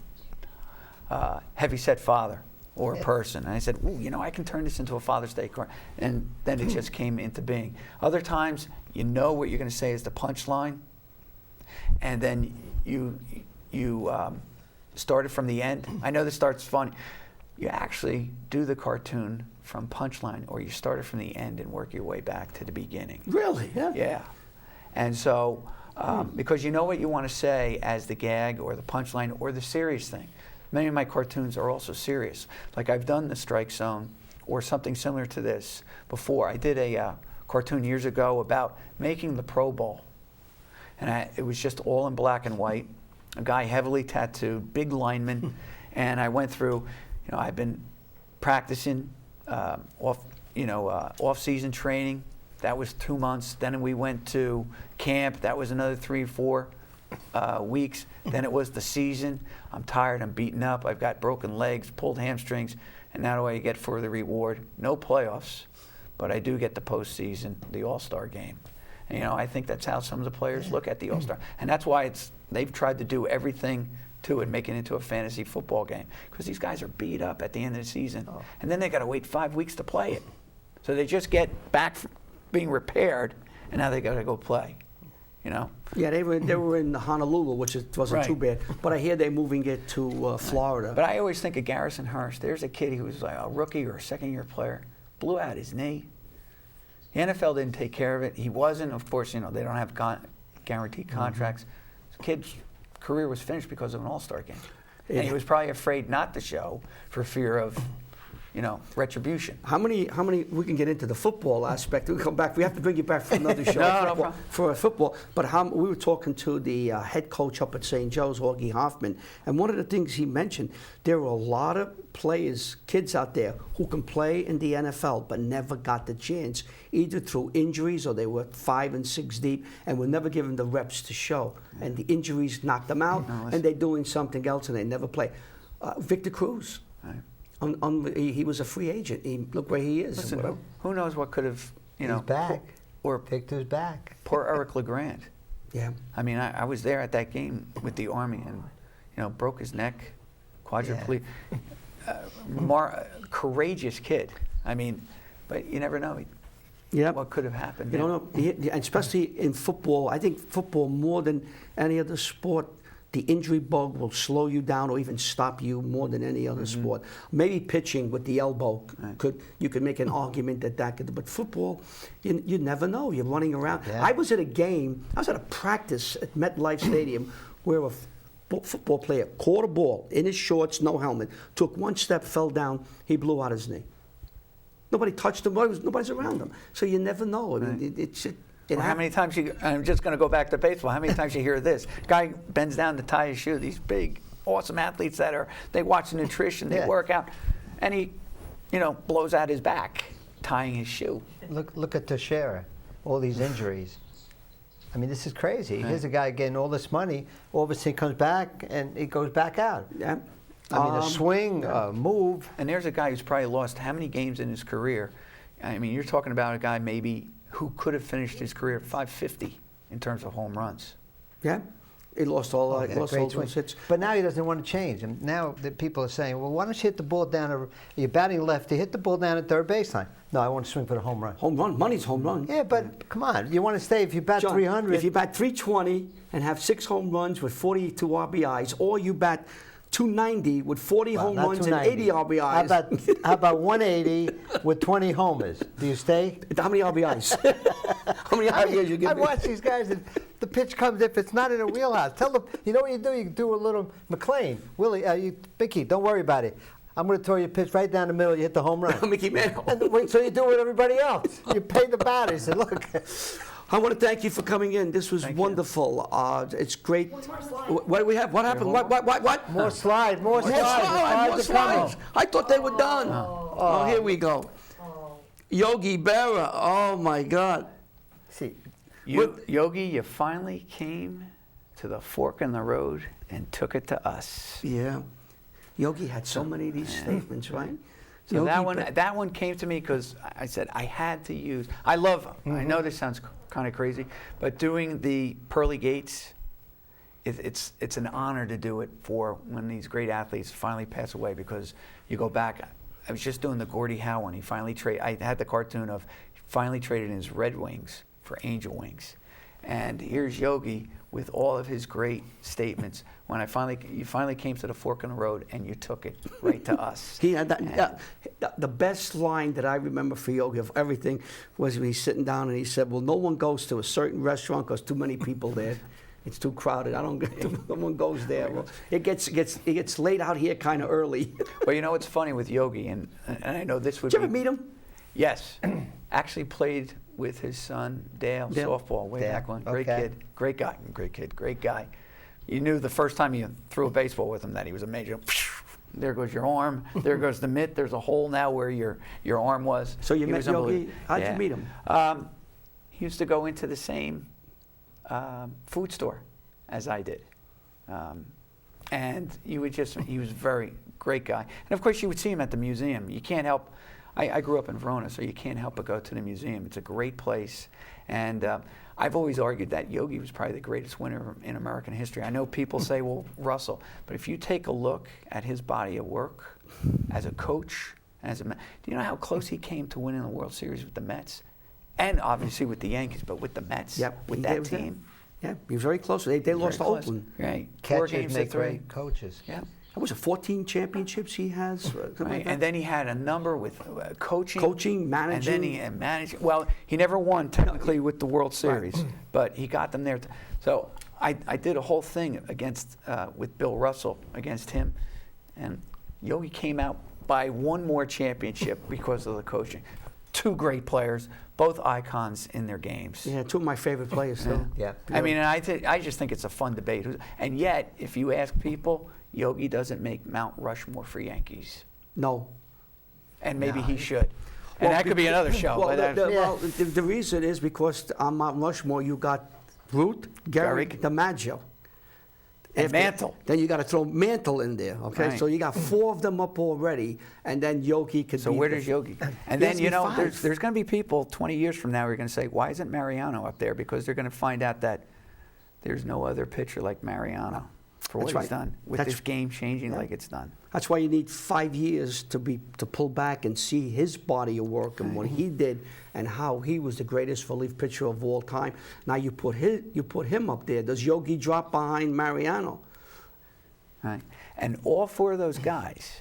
[SPEAKER 4] heavy-set father. Or a person. And I said, ooh, you know, I can turn this into a Father's Day card. And then it just came into being. Other times, you know what you're going to say is the punchline. And then you started from the end. I know this starts funny. You actually do the cartoon from punchline, or you start it from the end and work your way back to the beginning.
[SPEAKER 2] Really? Yeah.
[SPEAKER 4] Yeah. And so Because you know what you want to say as the gag or the punchline or the serious thing. Many of my cartoons are also serious. Like I've done the Strike Zone or something similar to this before. I did a cartoon years ago about making the Pro Bowl. And it was just all in black and white. A guy heavily tattooed, big lineman. And I went through, I've been practicing off-season training. That was 2 months. Then we went to camp. That was another 3 or 4 weeks. Then it was the season. I'm tired. I'm beaten up. I've got broken legs, pulled hamstrings. And now what do I get for the reward? No playoffs, but I do get the postseason, the All-Star game. And, I think that's how some of the players look at the All-Star. And that's why they've tried to do everything to it, make it into a fantasy football game. Because these guys are beat up at the end of the season. And then they got to wait 5 weeks to play it. So they just get back from being repaired, and now they got to go play.
[SPEAKER 2] Yeah, they were in Honolulu, which wasn't too bad. But I hear they're moving it to Florida.
[SPEAKER 4] But I always think of Garrison Hurst. There's a kid who was like a rookie or a second-year player, blew out his knee. The NFL didn't take care of it. He wasn't. Of course, they don't have guaranteed contracts. The kid's career was finished because of an All-Star game. And he was probably afraid not to show for fear of, retribution.
[SPEAKER 2] How many? We can get into the football aspect. We come back. We have to bring you back for another show.
[SPEAKER 4] No problem.
[SPEAKER 2] For football. But we were talking to the head coach up at St. Joe's, Augie Hoffman, and one of the things he mentioned, there are a lot of kids out there who can play in the NFL but never got the chance, either through injuries or they were 5 and 6 deep and were never given the reps to show. And the injuries knocked them out, and they're doing something else and they never play. Victor Cruz. Right. He was a free agent. Look where he is.
[SPEAKER 4] Listen, who knows what could have,
[SPEAKER 3] He's back.
[SPEAKER 4] Or
[SPEAKER 3] Victor's back.
[SPEAKER 4] Poor Eric LeGrand.
[SPEAKER 2] Yeah.
[SPEAKER 4] I mean, I was there at that game with the Army and, broke his neck, quadriplegic. Courageous kid. I mean, but you never know what could have happened.
[SPEAKER 2] You don't know, especially in football. I think football more than any other sport, the injury bug will slow you down or even stop you more than any other sport. Maybe pitching with the elbow you could make an argument that could, but football, you never know. You're running around. Yeah. I was at a practice at MetLife Stadium where a football player caught a ball in his shorts, no helmet, took one step, fell down, he blew out his knee. Nobody touched him, nobody's around him. So you never know. I mean,
[SPEAKER 4] how many times I'm just going to go back to baseball. How many times you hear this? Guy bends down to tie his shoe. These big, awesome athletes they watch nutrition, they work out, and he, blows out his back tying his shoe.
[SPEAKER 3] Look at Teixeira, all these injuries. I mean, this is crazy. Here's a guy getting all this money. All of a sudden, he comes back and he goes back out.
[SPEAKER 2] Yeah.
[SPEAKER 3] I mean, a swing, a move.
[SPEAKER 4] And there's a guy who's probably lost how many games in his career? I mean, you're talking about a guy maybe who could have finished his career at 550 in terms of home runs.
[SPEAKER 2] Yeah. He lost all those hits.
[SPEAKER 3] But now he doesn't want to change. And now the people are saying, well, why don't you hit the ball down, you're batting left, you hit the ball down at third baseline. No, I want to swing for the home run.
[SPEAKER 2] Home run, money's home run.
[SPEAKER 3] Yeah, but come on, you want to stay, if you bat
[SPEAKER 2] John,
[SPEAKER 3] 300.
[SPEAKER 2] If you bat 320 and have 6 home runs with 42 RBIs, or you bat 290 with 40 home runs and 80 RBIs.
[SPEAKER 3] How about 180 with 20 homers? Do you stay?
[SPEAKER 2] How many RBIs? How many RBIs you give
[SPEAKER 3] I
[SPEAKER 2] me?
[SPEAKER 3] watch these guys, and the pitch comes, if it's not in a wheelhouse, tell them, you know what you do? You do a little McLean. Willie, Mickey, don't worry about it. I'm going to throw you a pitch right down the middle, you hit the home run.
[SPEAKER 2] Mickey Mantle.
[SPEAKER 3] And wait, so you do it with everybody else. You pay the batter. He said, look.
[SPEAKER 2] I want to thank you for coming in. This was wonderful. It's great. What do we have? What happened? What?
[SPEAKER 3] More slides. More
[SPEAKER 2] More slides. I thought they were done. Oh, here we go. Yogi Berra. Oh, my God.
[SPEAKER 4] See, Yogi, you finally came to the fork in the road and took it to us.
[SPEAKER 2] Yeah. Yogi had so many of these statements, right?
[SPEAKER 4] So that one came to me because I said I had to use. I love. I know this sounds kind of crazy, but doing the pearly gates, it's an honor to do it for when these great athletes finally pass away, because you go back. I was just doing the Gordie Howe one. I had the cartoon of he finally traded in his Red Wings for Angel Wings, And here's Yogi with all of his great statements. When you finally came to the fork in the road, and you took it right to us.
[SPEAKER 2] He had the best line that I remember for Yogi of everything was when he's sitting down and he said, "Well, no one goes to a certain restaurant because too many people there. It's too crowded. No one goes there. Well, it gets laid out here kind of early."
[SPEAKER 4] Well, you know what's funny with Yogi, and I know this would
[SPEAKER 2] Did you
[SPEAKER 4] be.
[SPEAKER 2] ever meet him?
[SPEAKER 4] Yes, actually played with his son Dale. Softball way
[SPEAKER 3] Dale,
[SPEAKER 4] back when. Great
[SPEAKER 3] okay.
[SPEAKER 4] kid, great guy, great guy. You knew the first time you threw a baseball with him that he was amazing. There goes your arm. There goes the mitt. There's a hole now where your arm was.
[SPEAKER 2] So you
[SPEAKER 4] He
[SPEAKER 2] met
[SPEAKER 4] was
[SPEAKER 2] Yogi?
[SPEAKER 4] unbelievable.
[SPEAKER 2] How'd you meet him?
[SPEAKER 4] He used to go into the same food store as I did. And he was a very great guy. And of course you would see him at the museum. You can't help, I grew up in Verona, so you can't help but go to the museum. It's a great place. And I've always argued that Yogi was probably the greatest winner in American history. I know people say, well, Russell, but if you take a look at his body of work as a coach, do you know how close he came to winning the World Series with the Mets? And obviously with the Yankees, but with the Mets, with that team.
[SPEAKER 2] Yeah, he was very close. They lost to Oakland.
[SPEAKER 4] Right. 4
[SPEAKER 3] Catchers
[SPEAKER 4] games to
[SPEAKER 3] make
[SPEAKER 4] 3.
[SPEAKER 3] great coaches.
[SPEAKER 4] Yeah.
[SPEAKER 2] What was it, 14 championships he has?
[SPEAKER 4] Right. And then he had a number with coaching.
[SPEAKER 2] Coaching, managing.
[SPEAKER 4] And then he managed. Well, he never won technically with the World Series, but he got them there. So I did a whole thing against with Bill Russell against him, and Yogi came out by one more championship because of the coaching. 2 great players, both icons in their games.
[SPEAKER 2] Yeah, 2 of my favorite players, too.
[SPEAKER 3] Yeah.
[SPEAKER 4] I mean, and I just think it's a fun debate. And yet, if you ask people, Yogi doesn't make Mount Rushmore for Yankees.
[SPEAKER 2] No.
[SPEAKER 4] And maybe he should. And that could be another show.
[SPEAKER 2] Well,
[SPEAKER 4] but
[SPEAKER 2] the reason is because on Mount Rushmore you got Root, Gehrig, DiMaggio.
[SPEAKER 4] And Mantle.
[SPEAKER 2] Then you got to throw Mantle in there, okay?
[SPEAKER 4] Right.
[SPEAKER 2] So you got 4 of them up already, and then Yogi could
[SPEAKER 4] So
[SPEAKER 2] be
[SPEAKER 4] where
[SPEAKER 2] the-
[SPEAKER 4] does Yogi? And
[SPEAKER 2] He
[SPEAKER 4] then,
[SPEAKER 2] has to
[SPEAKER 4] you
[SPEAKER 2] be
[SPEAKER 4] know,
[SPEAKER 2] 5.
[SPEAKER 4] there's going to be people 20 years from now who are going to say, why isn't Mariano up there? Because they're going to find out that there's no other pitcher like Mariano for what
[SPEAKER 2] That's
[SPEAKER 4] he's
[SPEAKER 2] right.
[SPEAKER 4] done with
[SPEAKER 2] That's-
[SPEAKER 4] this game changing like it's done.
[SPEAKER 2] That's why you need 5 years to pull back and see his body of work and what he did and how he was the greatest relief pitcher of all time. Now you put him up there. Does Yogi drop behind Mariano?
[SPEAKER 4] Right. And all 4 of those guys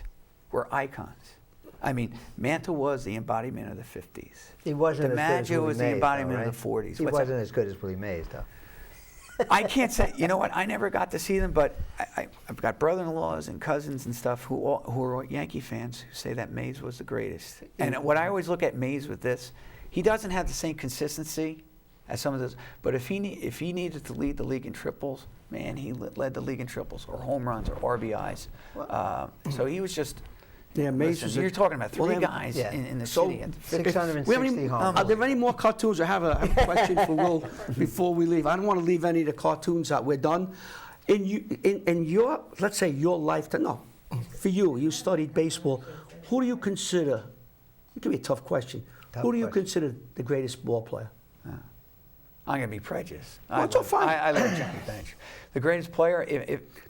[SPEAKER 4] were icons. I mean, Mantle was the embodiment of the 50s.
[SPEAKER 3] He wasn't as good as
[SPEAKER 4] DiMaggio
[SPEAKER 3] Willie
[SPEAKER 4] was the
[SPEAKER 3] Mays,
[SPEAKER 4] embodiment
[SPEAKER 3] though, right?
[SPEAKER 4] of the 40s.
[SPEAKER 3] He
[SPEAKER 4] What's that?
[SPEAKER 3] wasn't as good as Willie Mays, though.
[SPEAKER 4] I can't say, you know what, I never got to see them, but I've got brother-in-laws and cousins and stuff who are Yankee fans who say that Mays was the greatest. And what I always look at Mays with this, he doesn't have the same consistency as some of those, but if he needed to lead the league in triples, man, he led the league in triples or home runs or RBIs. So he was just,
[SPEAKER 2] Yeah, Mays was
[SPEAKER 4] you're talking about 3
[SPEAKER 2] well,
[SPEAKER 4] guys
[SPEAKER 3] yeah.
[SPEAKER 4] in the
[SPEAKER 2] So-
[SPEAKER 4] city. And
[SPEAKER 3] 660 home
[SPEAKER 2] Are there
[SPEAKER 3] runs.
[SPEAKER 2] any more cartoons? I have a question for Will before we leave. I don't want to leave any of the cartoons out. We're done. In your, let's say your lifetime, no, for you studied baseball. Who do you consider, it could be a tough question, who do you consider the greatest ball player?
[SPEAKER 4] I'm going to be prejudiced.
[SPEAKER 2] Well, it's all fine.
[SPEAKER 4] I love Jimmy Bench. The greatest player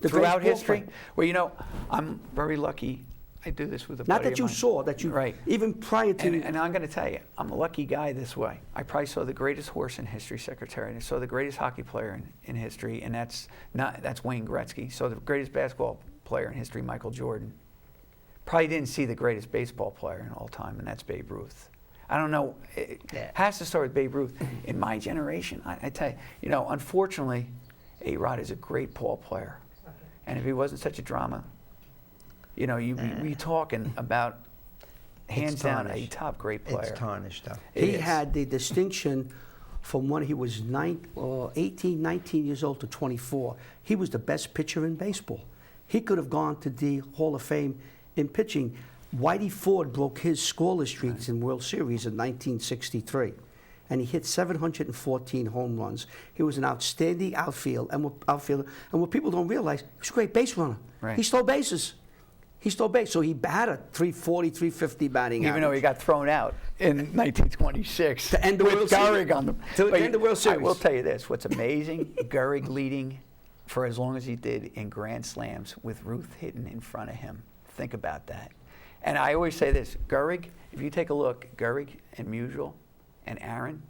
[SPEAKER 2] The
[SPEAKER 4] throughout
[SPEAKER 2] greatest ball
[SPEAKER 4] history.
[SPEAKER 2] player.
[SPEAKER 4] Well, you know, I'm very lucky. I do this with a
[SPEAKER 2] Not
[SPEAKER 4] buddy
[SPEAKER 2] that
[SPEAKER 4] of
[SPEAKER 2] you
[SPEAKER 4] mine.
[SPEAKER 2] saw, that you,
[SPEAKER 4] Right.
[SPEAKER 2] even prior to...
[SPEAKER 4] And I'm going to tell you, I'm a lucky guy this way. I probably saw the greatest horse in history, Secretary. I saw the greatest hockey player in history, and that's Wayne Gretzky. So the greatest basketball player in history, Michael Jordan. Probably didn't see the greatest baseball player in all time, and that's Babe Ruth. I don't know. It has to start with Babe Ruth. In my generation, I tell you, unfortunately, A-Rod is a great ball player. And if he wasn't such a drama, we talking about hands down a top great player.
[SPEAKER 3] It's tarnished, though.
[SPEAKER 2] He had the distinction from when he was 18, 19 years old to 24. He was the best pitcher in baseball. He could have gone to the Hall of Fame in pitching. Whitey Ford broke his scoreless streaks in World Series in 1963, and he hit 714 home runs. He was an outstanding outfielder, and what people don't realize, he was a great base runner.
[SPEAKER 4] Right.
[SPEAKER 2] He stole bases. So he had a 340, 340 batting
[SPEAKER 4] Even though he got thrown out in 1926
[SPEAKER 2] To end the
[SPEAKER 4] with
[SPEAKER 2] World Series.
[SPEAKER 4] Gehrig on them.
[SPEAKER 2] To
[SPEAKER 4] But
[SPEAKER 2] end the World
[SPEAKER 4] I
[SPEAKER 2] Series.
[SPEAKER 4] will tell you this, what's amazing, Gehrig leading for as long as he did in Grand Slams with Ruth hitting in front of him. Think about that. And I always say this, Gehrig, if you take a look, Gehrig and Musial and Aaron,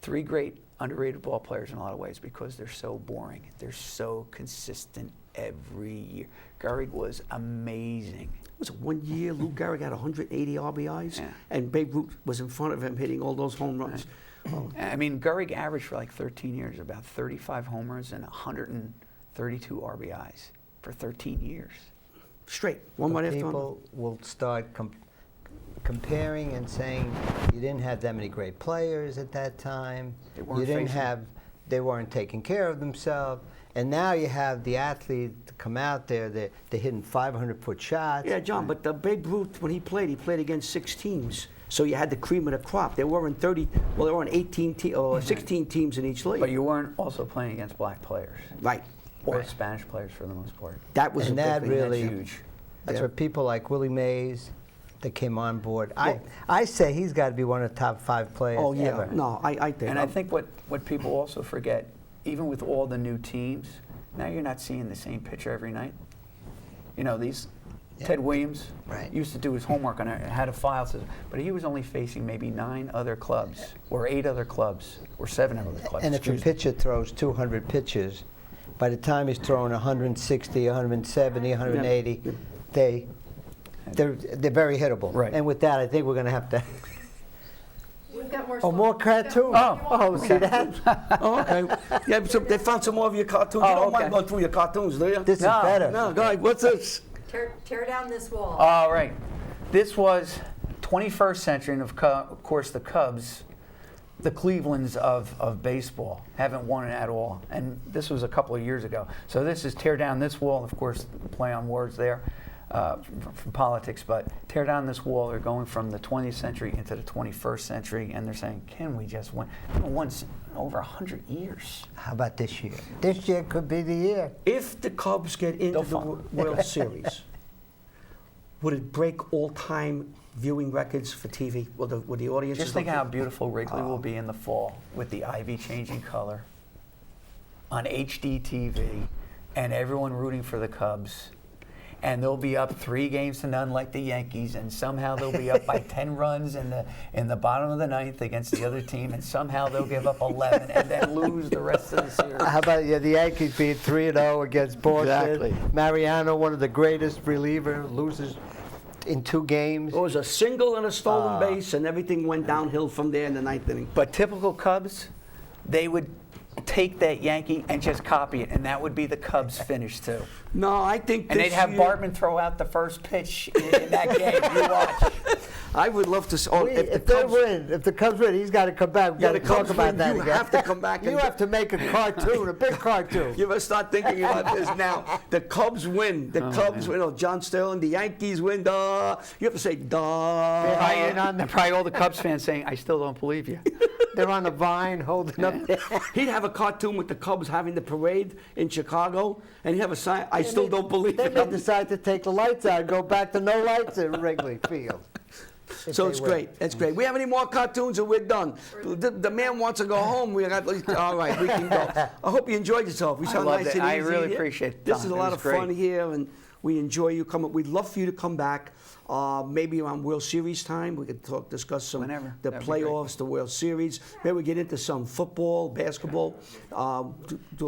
[SPEAKER 4] Three great underrated ball players in a lot of ways because they're so boring. They're so consistent every year. Gehrig was amazing.
[SPEAKER 2] Was it 1 year Lou Gehrig had 180 RBIs,
[SPEAKER 4] Yeah.
[SPEAKER 2] and Babe Ruth was in front of him hitting all those home runs. Oh,
[SPEAKER 4] I mean, Gehrig averaged for like 13 years about 35 homers and 132 RBIs for 13 years.
[SPEAKER 2] straight, one right after another.
[SPEAKER 3] People will start comparing and saying you didn't have that many great players at that time.
[SPEAKER 4] They weren't
[SPEAKER 3] You didn't
[SPEAKER 4] facing-
[SPEAKER 3] have, they weren't taking care of themselves. And now you have the athlete come out there, they're hitting 500-foot shots.
[SPEAKER 2] Yeah, John, but Babe Ruth, when he played against 6 teams. So you had the cream of the crop. There weren't 18 or 16 teams in each league.
[SPEAKER 4] But you weren't also playing against black players
[SPEAKER 2] Right.
[SPEAKER 4] or Spanish players for the most part.
[SPEAKER 2] That was
[SPEAKER 3] And
[SPEAKER 2] a big
[SPEAKER 3] that
[SPEAKER 2] thing.
[SPEAKER 3] really-
[SPEAKER 4] That's huge.
[SPEAKER 3] That's
[SPEAKER 2] Yeah.
[SPEAKER 3] where people like Willie Mays, that came on board.
[SPEAKER 2] Yeah.
[SPEAKER 3] I say he's got to be one of the top 5 players
[SPEAKER 2] Oh, yeah.
[SPEAKER 3] ever.
[SPEAKER 2] No, I think.
[SPEAKER 4] And I think what people also forget, even with all the new teams, now you're not seeing the same pitcher every night. You know, Ted Williams
[SPEAKER 3] Right.
[SPEAKER 4] used to do his homework on it, had a file system, but he was only facing maybe 9 other clubs, or 8 other clubs, or 7 other clubs.
[SPEAKER 3] And if a
[SPEAKER 4] excuse me.
[SPEAKER 3] pitcher throws 200 pitches, by the time he's throwing 160, 170, 180, they're very hittable.
[SPEAKER 4] Right.
[SPEAKER 3] And with that, I think we're going to have to.
[SPEAKER 5] We've got more.
[SPEAKER 3] Oh, more cartoons.
[SPEAKER 4] Oh,
[SPEAKER 3] See that?
[SPEAKER 2] Oh, okay. Yeah, so they found some more of your cartoons.
[SPEAKER 4] Oh,
[SPEAKER 2] You don't
[SPEAKER 4] okay.
[SPEAKER 2] mind going through your cartoons, do you?
[SPEAKER 3] This is
[SPEAKER 4] No,
[SPEAKER 3] better.
[SPEAKER 2] No, go ahead. What's this?
[SPEAKER 5] Tear down this wall.
[SPEAKER 4] All right. This was 21st century, and of course the Cubs, the Clevelands of baseball, haven't won it at all. And this was a couple of years ago. So this is tear down this wall. Of course, play on words there from politics, but tear down this wall. They're going from the 20th century into the 21st century, and they're saying, can we just win? We haven't won in over 100 years.
[SPEAKER 3] How about this year? This year could be the year.
[SPEAKER 2] If the Cubs get into
[SPEAKER 4] They'll
[SPEAKER 2] the
[SPEAKER 4] fall.
[SPEAKER 2] World Series, would it break all-time viewing records for TV? Will the audience
[SPEAKER 4] Just think how beautiful Wrigley will be in the fall with the ivy changing color on HD TV and everyone rooting for the Cubs. And they'll be up 3-0 like the Yankees, and somehow they'll be up by 10 runs in the bottom of the 9th against the other team, and somehow they'll give up 11 and then lose the rest of the series.
[SPEAKER 3] How about the Yankees being 3-0 against Boston?
[SPEAKER 2] Exactly.
[SPEAKER 3] Mariano, one of the greatest reliever, loses in 2 games.
[SPEAKER 2] It was a single and a stolen base, and everything went downhill from there in the 9th inning.
[SPEAKER 4] But typical Cubs, they would take that Yankee and just copy it, and that would be the Cubs' finish too.
[SPEAKER 2] No, I think
[SPEAKER 4] And
[SPEAKER 2] this
[SPEAKER 4] they'd have
[SPEAKER 2] year-
[SPEAKER 4] Bartman throw out the first pitch in that game. You watch.
[SPEAKER 2] I would love to.
[SPEAKER 3] If the Cubs win, he's got to come back. We've
[SPEAKER 2] Yeah,
[SPEAKER 3] got to
[SPEAKER 2] the
[SPEAKER 3] talk
[SPEAKER 2] Cubs
[SPEAKER 3] about
[SPEAKER 2] win,
[SPEAKER 3] that
[SPEAKER 2] you
[SPEAKER 3] again.
[SPEAKER 2] have to come back
[SPEAKER 3] You
[SPEAKER 2] and-
[SPEAKER 3] have to make a cartoon, a big cartoon.
[SPEAKER 2] You must start thinking about this now. The Cubs win. The Cubs win. Oh, John Sterling. The Yankees win. Duh. You have to say duh.
[SPEAKER 4] Probably all the Cubs fans saying, "I still don't believe you."
[SPEAKER 3] They're on the vine holding up there.
[SPEAKER 2] He'd have a cartoon with the Cubs having the parade in Chicago, and he'd have a sign. I still don't believe
[SPEAKER 3] They
[SPEAKER 2] it.
[SPEAKER 3] may decide to take the lights out and go back to no lights at Wrigley Field. If
[SPEAKER 2] So
[SPEAKER 3] they
[SPEAKER 2] it's
[SPEAKER 3] win.
[SPEAKER 2] great. It's great. We have any more cartoons or we're done? The man wants to go home. We got all right. We can go. I hope you enjoyed yourself. We sound
[SPEAKER 4] loved
[SPEAKER 2] nice
[SPEAKER 4] it.
[SPEAKER 2] and
[SPEAKER 4] I
[SPEAKER 2] easy
[SPEAKER 4] really
[SPEAKER 2] here.
[SPEAKER 4] appreciate it,
[SPEAKER 2] This
[SPEAKER 4] Don.
[SPEAKER 2] is a
[SPEAKER 4] It
[SPEAKER 2] lot
[SPEAKER 4] was
[SPEAKER 2] of fun
[SPEAKER 4] great.
[SPEAKER 2] here, and we enjoy you coming. We'd love for you to come back. Maybe around World Series time, we could discuss some
[SPEAKER 4] Whenever.
[SPEAKER 2] the
[SPEAKER 4] That'd be great.
[SPEAKER 2] playoffs, the World Series. Maybe we get into some football, basketball. Do a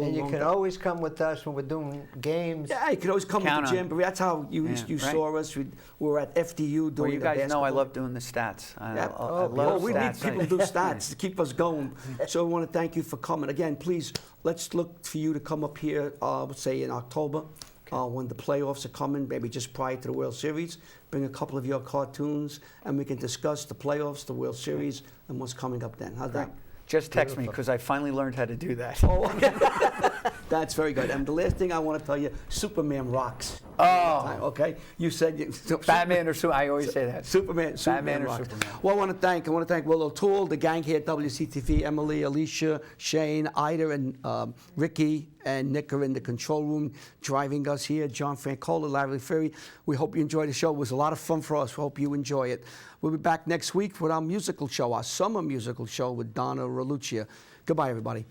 [SPEAKER 3] And you
[SPEAKER 2] long
[SPEAKER 3] can
[SPEAKER 2] time.
[SPEAKER 3] always come with us when we're doing games.
[SPEAKER 2] Yeah, you can always come
[SPEAKER 4] Count
[SPEAKER 2] to
[SPEAKER 4] on
[SPEAKER 2] the gym. But that's how you
[SPEAKER 4] Yeah,
[SPEAKER 2] you
[SPEAKER 4] right.
[SPEAKER 2] saw us. We were at FDU doing
[SPEAKER 4] Well, you
[SPEAKER 2] the
[SPEAKER 4] guys know I
[SPEAKER 2] basketball.
[SPEAKER 4] love doing the stats. I
[SPEAKER 2] Yeah.
[SPEAKER 4] love
[SPEAKER 2] we need
[SPEAKER 4] stats.
[SPEAKER 2] people to do stats to keep us going. So I want to thank you for coming. Again, please, let's look for you to come up here, say in October, when the playoffs are coming, maybe just prior to the World Series. Bring a couple of your cartoons, and we can discuss the playoffs, the World Series, and what's coming up then. How's that?
[SPEAKER 4] Just text me because I finally learned how to do that.
[SPEAKER 2] Oh, that's very good. And the last thing I want to tell you, Superman rocks.
[SPEAKER 4] Oh.
[SPEAKER 2] Okay? You said you...
[SPEAKER 4] Batman or Superman, I always say that.
[SPEAKER 2] Superman
[SPEAKER 4] or
[SPEAKER 2] rocks.
[SPEAKER 4] Superman.
[SPEAKER 2] Well, I want to thank Will O'Toole, the gang here at WCTV, Emily, Alicia, Shane, Ida, and Ricky, and Nick are in the control room driving us here. John Francola, Larry Ferry. We hope you enjoyed the show. It was a lot of fun for us. We hope you enjoy it. We'll be back next week with our musical show, our summer musical show with Donna Reluccia. Goodbye, everybody.